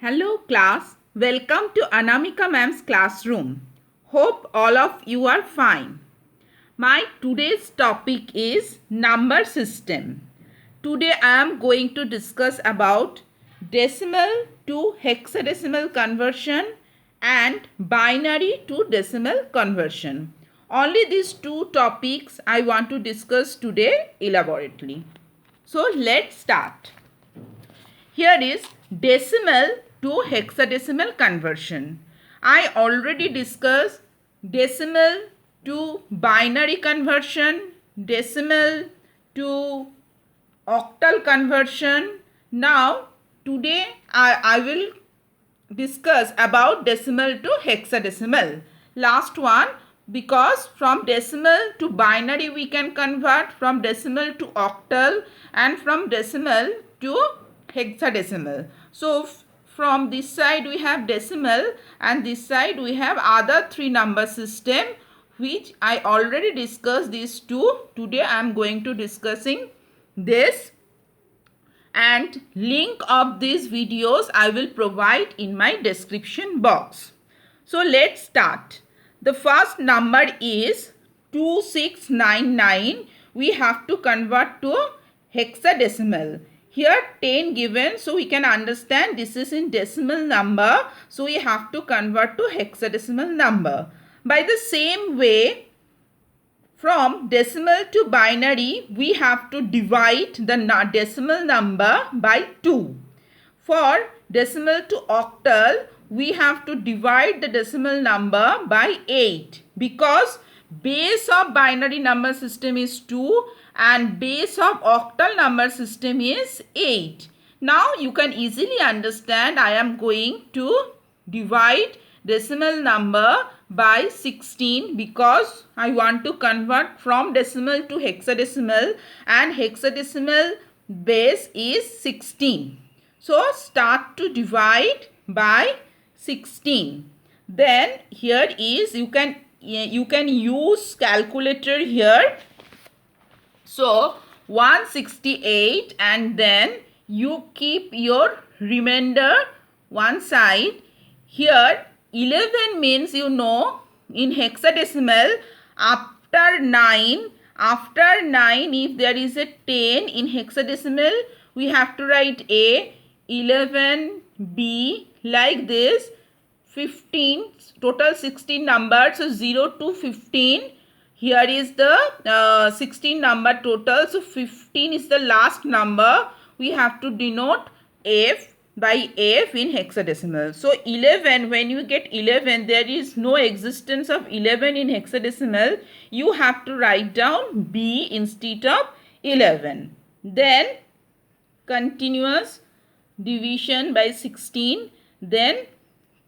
Hello class, welcome to Anamika ma'am's classroom. Hope all of you are fine. My today's topic is number system. Today I am going to discuss about decimal to hexadecimal conversion and binary to decimal conversion. Only these two topics I want to discuss today elaborately. So let's start. Here is decimal to hexadecimal conversion. I already discussed decimal to binary conversion, decimal to octal conversion. Now today I will discuss about decimal to hexadecimal. Last one, because from decimal to binary we can convert, from decimal to octal, and from decimal to hexadecimal. So from this side we have decimal and this side we have other three number system, which I already discussed these two. Today I am going to discussing this, and link of these videos I will provide in my description box. So let's start. The first number is 2699. We have to convert to hexadecimal. Here 10 given, so we can understand this is in decimal number. So we have to convert to hexadecimal number. By the same way, from decimal to binary, we have to divide the decimal number by 2. For decimal to octal, we have to divide the decimal number by 8, because base of binary number system is 2 and base of octal number system is 8. Now you can easily understand I am going to divide decimal number by 16, because I want to convert from decimal to hexadecimal and hexadecimal base is 16. So start to divide by 16. Then here is you can use calculator here. So 168, and then you keep your remainder one side. Here 11 means, you know, in hexadecimal after 9 if there is a 10 in hexadecimal, we have to write A, 11, B, like this. 15, total 16 numbers, so 0 to 15. Here is the 16 number total, so 15 is the last number. We have to denote F by F in hexadecimal. So 11, when you get 11, there is no existence of 11 in hexadecimal. You have to write down B instead of 11. Then continuous division by 16, then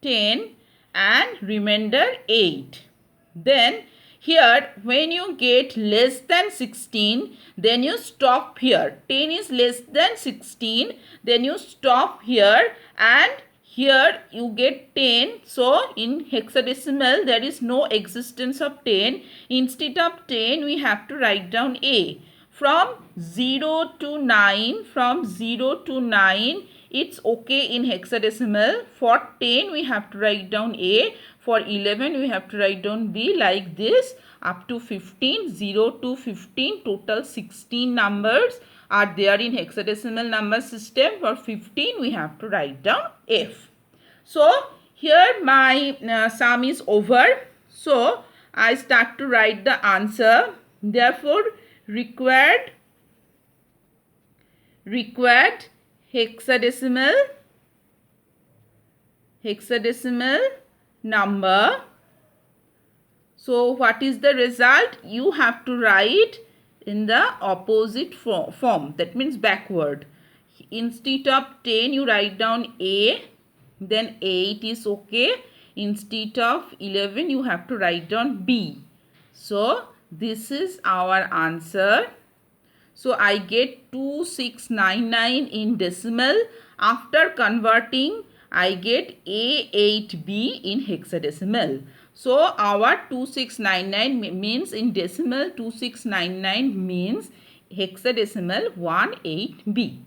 10 and remainder 8. Then here when you get less than 16, then you stop here. 10 is less than 16, then you stop here, and here you get 10. So in hexadecimal there is no existence of 10. Instead of 10 we have to write down A. From 0 to 9, it's okay in hexadecimal. For 10 we have to write down A. For 11 we have to write down B, like this, up to 15. 0 to 15, total 16 numbers are there in hexadecimal number system. For 15 we have to write down F. So here my sum is over. So I start to write the answer. Therefore required hexadecimal number. So what is the result? You have to write in the opposite form, that means backward. Instead of 10 you write down A, then 8 is okay. Instead of 11 you have to write down B. So this is our answer. So I get 2699 in decimal. After converting, I get A8B in hexadecimal. So our 2699 means in decimal, 2699 means hexadecimal 18B.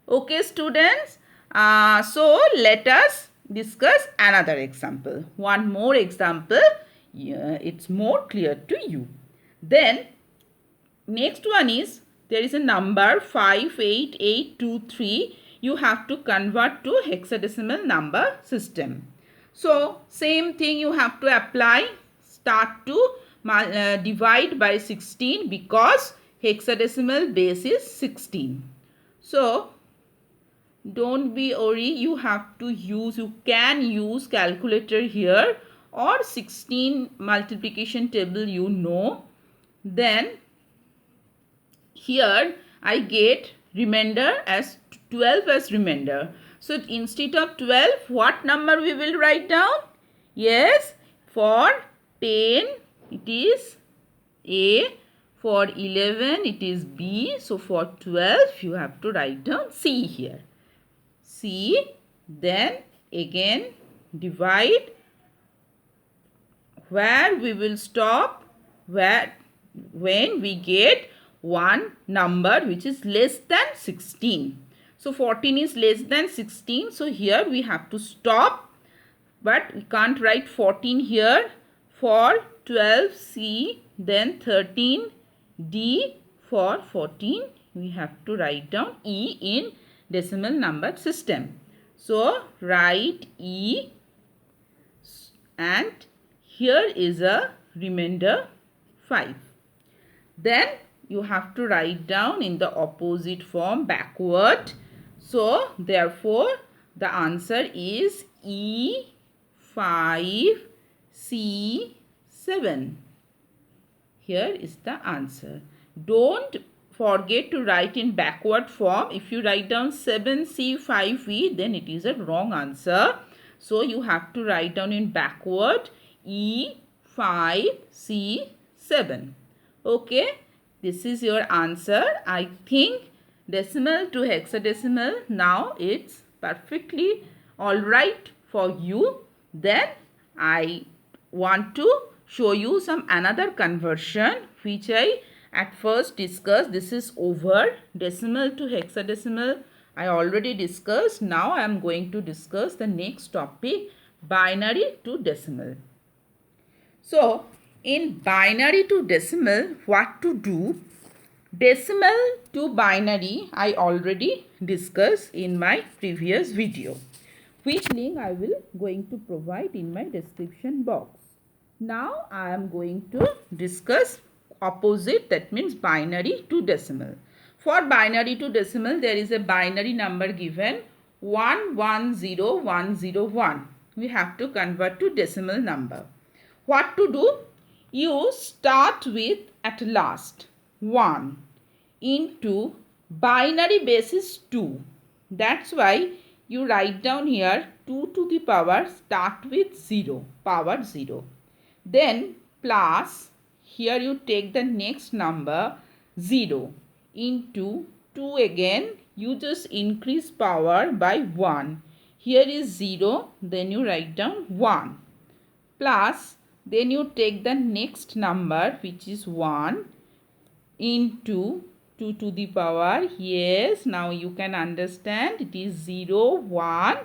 Okay students, So let us discuss another example. One more example. It's more clear to you. Then next one is, there is a number 58823. You have to convert to hexadecimal number system. So same thing you have to apply. Start to divide by 16 because hexadecimal base is 16. So don't be worried, you can use calculator here or 16 multiplication table you know. Then here I get remainder as 12 as remainder. So instead of 12, what number we will write down? Yes, for 10 it is A, for 11 it is B. So for 12 you have to write down C here. C, then again divide, where we will stop when we get one number which is less than 16. So 14 is less than 16. So here we have to stop, but we can't write 14 here. For 12 C, then 13 D. For 14 we have to write down E in decimal number system. So write E, and here is a remainder 5. Then you have to write down in the opposite form backward. So therefore the answer is E5C7. Here is the answer. Don't forget to write in backward form. If you write down 7C5V, then it is a wrong answer. So you have to write down in backward E5C7. Okay, this is your answer. I think decimal to hexadecimal now it's perfectly alright for you. Then I want to show you some another conversion which I at first discussed. This is over. Decimal to hexadecimal I already discussed. Now I am going to discuss the next topic, binary to decimal. So in binary to decimal, what to do? Decimal to binary I already discussed in my previous video, which link I will going to provide in my description box. Now I am going to discuss opposite, that means binary to decimal. For binary to decimal, there is a binary number given 110101. We have to convert to decimal number. What to do? You start with at last 1 into binary base is 2. That's why you write down here 2 to the power, start with 0, power 0. Then plus, here you take the next number 0 into 2 again. You just increase power by 1. Here is 0, then you write down 1. Plus, then you take the next number which is 1 into 2 to the power. Yes, now you can understand it is 0, 1,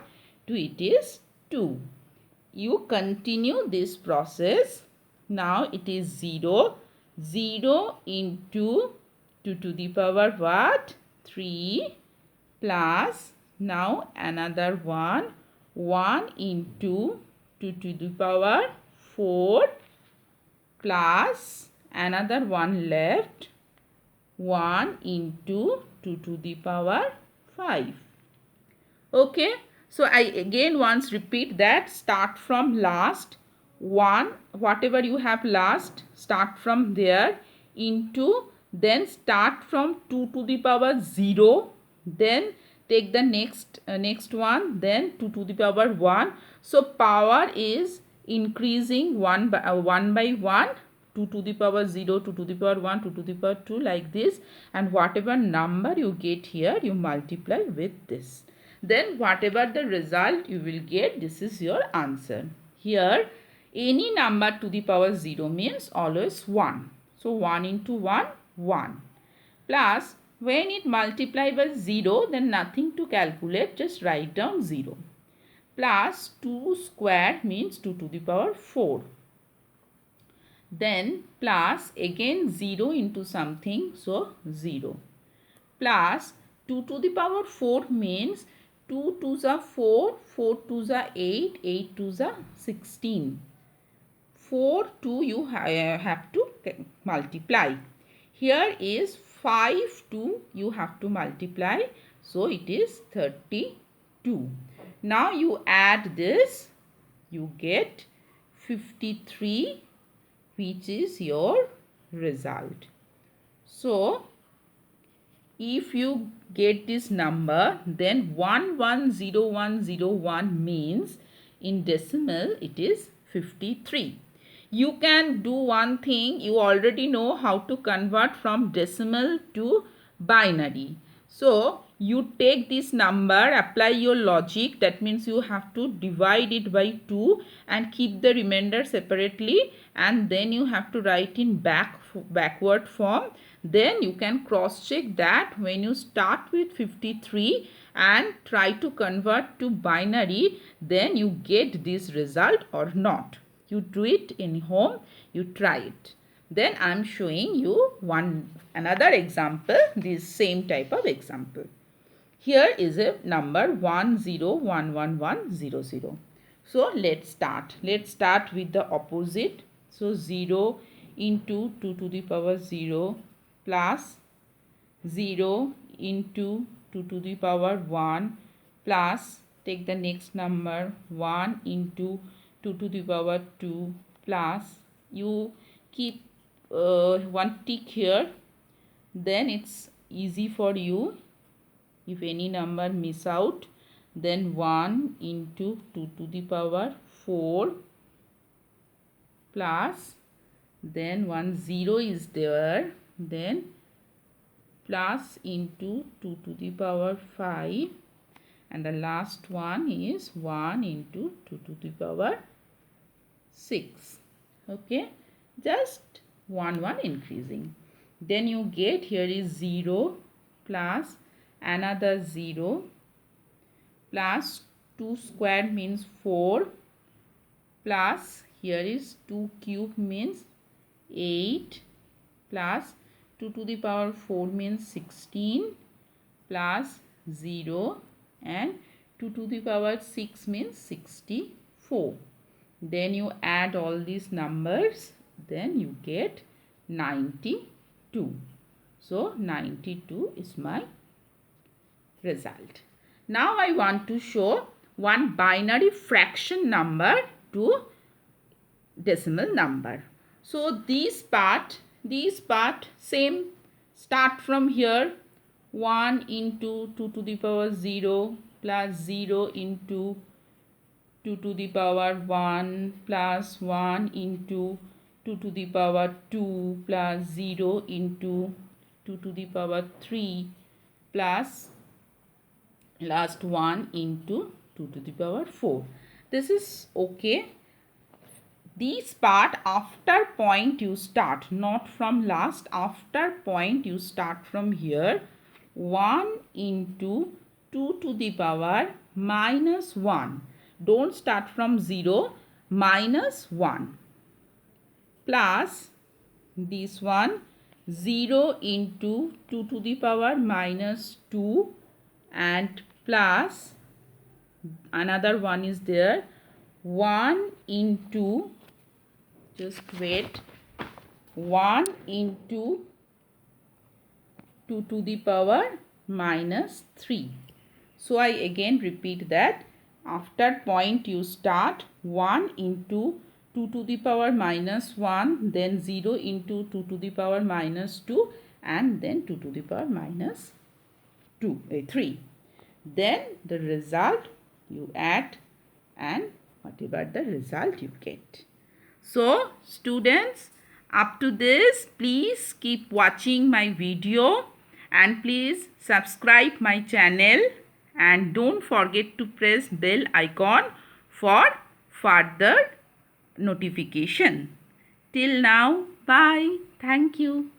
2, it is 2. You continue this process. Now it is 0, 0 into 2 to the power what? 3 plus now another 1, 1 into 2 to the power 4 plus another one left, 1 into 2 to the power 5. Okay, so I again once repeat that, start from last 1, whatever you have last, start from there, into, then start from 2 to the power 0, then take the next one, then 2 to the power 1. So power is increasing one by one, 2 to the power 0, 2 to the power 1, 2 to the power 2, like this, and whatever number you get here you multiply with this. Then whatever the result you will get, this is your answer. Here any number to the power 0 means always 1. So 1 into 1, 1. Plus When it multiply by 0, then nothing to calculate, just write down 0. Plus 2 square means 2 to the power 4. Then plus again 0 into something, so 0. Plus 2 to the power 4 means 2 2s are 4, 4 2s are 8, 8 2s are 16. 4 2 you have to multiply. Here is 5 2 you have to multiply, so it is 32. Now you add this, you get 53, which is your result. So if you get this number, then 110101 means in decimal it is 53. You can do one thing, you already know how to convert from decimal to binary. So you take this number, apply your logic, that means you have to divide it by 2 and keep the remainder separately, and then you have to write in backward form. Then you can cross check that when you start with 53 and try to convert to binary, then you get this result or not. You do it in home, you try it. Then I am showing you another example, this same type of example. Here is a number 1011100. So let's start. Let's start with the opposite. So 0 into 2 to the power 0 plus 0 into 2 to the power 1 plus, take the next number, 1 into 2 to the power 2 plus, you keep one tick here, then it's easy for you. If any number miss out, then 1 into 2 to the power 4 plus, then 0 is there, then plus into 2 to the power 5, and the last one is 1 into 2 to the power 6. Okay, just 1 increasing. Then you get here is 0 plus another 0 plus 2 square means 4 plus here is 2 cube means 8 plus 2 to the power 4 means 16 plus 0 and 2 to the power 6 means 64. Then you add all these numbers, then you get 92. So 92 is my result. Now I want to show one binary fraction number to decimal number. So this part same, start from here, 1 into 2 to the power 0 plus 0 into 2 to the power 1 plus 1 into 2 to the power 2 plus 0 into 2 to the power 3 plus last 1 into 2 to the power 4. This is okay. This part after point you start, not from last, after point you start from here, 1 into 2 to the power minus 1. Don't start from 0, minus 1 plus this one 0 into 2 to the power minus 2 and plus another one is there, 1 into, just wait, 1 into 2 to the power minus 3. So I again repeat that after point you start 1 into 2 to the power minus 1, then 0 into 2 to the power minus 2 and then 2 to the power minus 3. Then the result you add and whatever the result you get. So students, up to this, please keep watching my video and please subscribe my channel and don't forget to press bell icon for further notification. Till now, bye. Thank you.